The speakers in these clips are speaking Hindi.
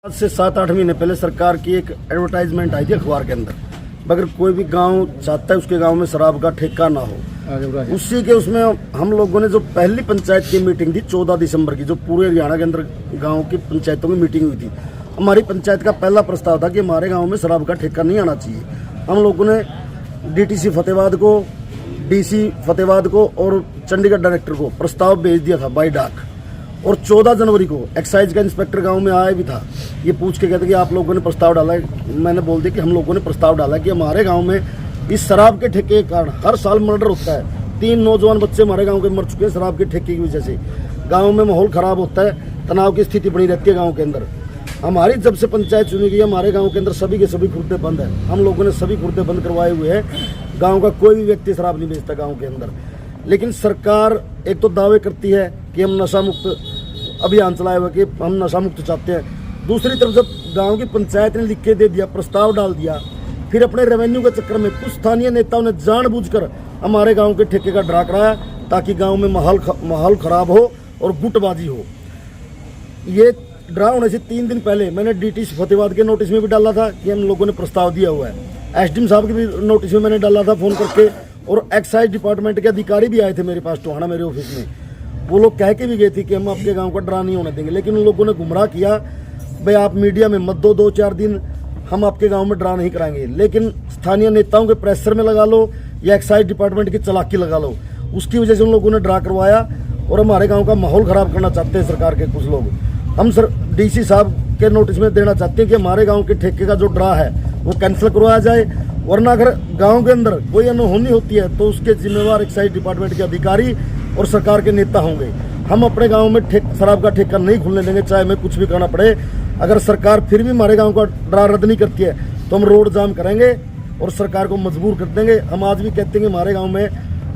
आज से 7-8 महीने पहले सरकार की एक एडवर्टाइजमेंट आई थी अखबार के अंदर, अगर कोई भी गांव चाहता है उसके गांव में शराब का ठेका ना हो, उसी के उसमें हम लोगों ने जो पहली पंचायत की मीटिंग थी 14 दिसंबर की, जो पूरे हरियाणा के अंदर गांव की पंचायतों में मीटिंग हुई थी, हमारी पंचायत का पहला प्रस्ताव था कि हमारे गाँव में शराब का ठेका नहीं आना चाहिए। हम लोगों ने DTC फतेहाबाद को, DC फतेहाबाद को और चंडीगढ़ डायरेक्टर को प्रस्ताव भेज दिया था बाई डाक। और 14 जनवरी को एक्साइज का इंस्पेक्टर गांव में आया भी था, ये पूछ के कहते कि आप लोगों ने प्रस्ताव डाला है। मैंने बोल दिया कि हम लोगों ने प्रस्ताव डाला है कि हमारे गांव में इस शराब के ठेके के कारण हर साल मर्डर होता है। 3 नौजवान बच्चे हमारे गांव के मर चुके हैं शराब के ठेके की वजह से। गाँव में माहौल खराब होता है, तनाव की स्थिति बनी रहती है गाँव के अंदर। हमारी जब से पंचायत चुनी गई, हमारे गाँव के अंदर सभी के सभी खुर्दे बंद है। हम लोगों ने सभी खुर्दे बंद करवाए हुए हैं। गाँव का कोई भी व्यक्ति शराब नहीं बेचता गाँव के अंदर। लेकिन सरकार एक तो दावे करती है कि हम नशा मुक्त अभियान चलाए हुए कि हम नशा मुक्त चाहते हैं, दूसरी तरफ जब गांव की पंचायत ने लिख के दे दिया, प्रस्ताव डाल दिया, फिर अपने रेवेन्यू के चक्कर में कुछ स्थानीय नेताओं ने जानबूझकर हमारे गांव के ठेके का डरा कराया ताकि गांव में माहौल खराब हो और गुटबाजी हो। ये डरा होने से 3 दिन पहले मैंने DTC फतेहाबाद के नोटिस में भी डाला था कि हम लोगों ने प्रस्ताव दिया हुआ है। SDM साहब के भी नोटिस में मैंने डाला था फ़ोन करके, और एक्साइज डिपार्टमेंट के अधिकारी भी आए थे मेरे पास टोहाना मेरे ऑफिस में। वो लोग कह के भी गए थे कि हम आपके गांव का डरा नहीं होने देंगे, लेकिन उन लोगों ने गुमराह किया, भाई आप मीडिया में मत दो 2-4 दिन, हम आपके गांव में डरा नहीं कराएंगे। लेकिन स्थानीय नेताओं के प्रेशर में लगा लो या एक्साइज डिपार्टमेंट की चालाकी लगा लो, उसकी वजह से उन लोगों ने डरा करवाया और हमारे गाँव का माहौल ख़राब करना चाहते हैं सरकार के कुछ लोग। हम सर DC साहब के नोटिस में देना चाहते हैं कि हमारे गाँव के ठेके का जो डरा है वो कैंसिल करवाया जाए, वरना अगर गाँव के अंदर कोई अनहोनी होती है तो उसके जिम्मेवार एक्साइज डिपार्टमेंट के अधिकारी और सरकार के नेता होंगे। हम अपने गांव में शराब का ठेका नहीं खुलने देंगे, चाहे हमें कुछ भी करना पड़े। अगर सरकार फिर भी हमारे गांव का डरा रद्द नहीं करती है तो हम रोड जाम करेंगे और सरकार को मजबूर कर देंगे। हम आज भी कहते हैं कि हमारे गांव में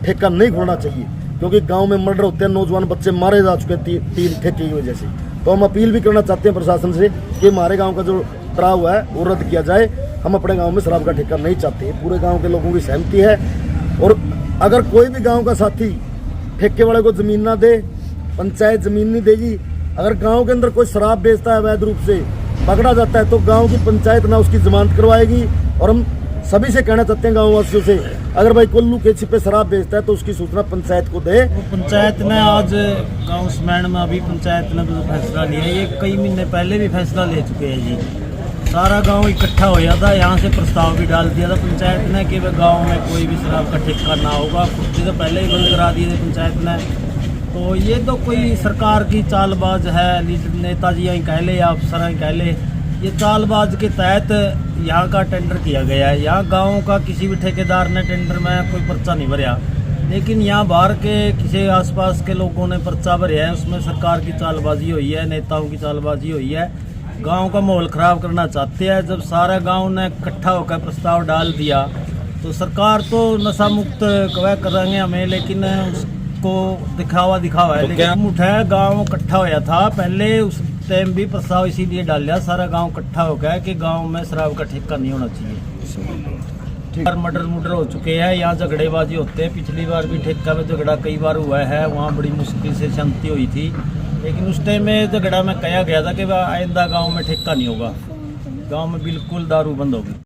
ठेका नहीं खुलना चाहिए, क्योंकि गांव में मर्डर होते हैं, नौजवान बच्चे मारे जा चुके हैं 3 ठेके की वजह से। तो हम अपील भी करना चाहते हैं प्रशासन से कि हमारे गाँव का जो डरा हुआ है वो रद्द किया जाए। हम अपने गाँव में शराब का ठेका नहीं चाहते, पूरे गाँव के लोगों की सहमति है। और अगर कोई भी गाँव का साथी ठेके वाले को जमीन ना दे, पंचायत जमीन नहीं देगी। अगर गांव के अंदर कोई शराब बेचता है अवैध रूप से, पकड़ा जाता है, तो गांव की पंचायत ना उसकी जमानत करवाएगी। और हम सभी से कहना चाहते हैं गाँव वासियों से, अगर भाई कोल्लू के छिपे शराब बेचता है तो उसकी सूचना पंचायत को दे। पंचायत ने आज गाँव स्मैंड में अभी पंचायत ने जो फैसला लिया, ये कई महीने पहले भी फैसला ले चुके हैं जी। सारा गांव इकट्ठा हो गया था, यहाँ से प्रस्ताव भी डाल दिया था पंचायत ने कि गांव में कोई भी शराब का ठेका ना होगा। कुछ तो पहले ही बंद करा दिए थे पंचायत ने। तो ये तो कोई सरकार की चालबाज है, नेताजी यहीं कह ले या अफसर कह ले, ये चालबाज के तहत यहाँ का टेंडर किया गया है। यहाँ गाँव का किसी भी ठेकेदार ने टेंडर में कोई पर्चा नहीं भरा, लेकिन यहाँ बाहर के किसी आसपास के लोगों ने पर्चा भरा है, उसमें सरकार की चालबाजी हुई है, नेताओं की चालबाजी हुई है। गांव का माहौल ख़राब करना चाहते हैं। जब सारा गांव ने इकट्ठा होकर प्रस्ताव डाल दिया तो सरकार तो नशा मुक्त कह करेंगे हमें, लेकिन उसको दिखावा है। तो लेकिन उठा गांव इकट्ठा होया था पहले, उस टाइम भी प्रस्ताव इसीलिए डाल लिया सारा गांव इकट्ठा होकर कि गांव में शराब का ठेका नहीं होना चाहिए। मर्डर हो चुके हैं, यहाँ झगड़ेबाजी होते हैं। पिछली बार भी ठेका में झगड़ा कई बार हुआ है, वहाँ बड़ी मुश्किल से शांति हुई थी। लेकिन उस टाइम में झगड़ा में कहा गया था कि आइंदा गांव में ठेका नहीं होगा, गांव में बिल्कुल दारू बंद होगी।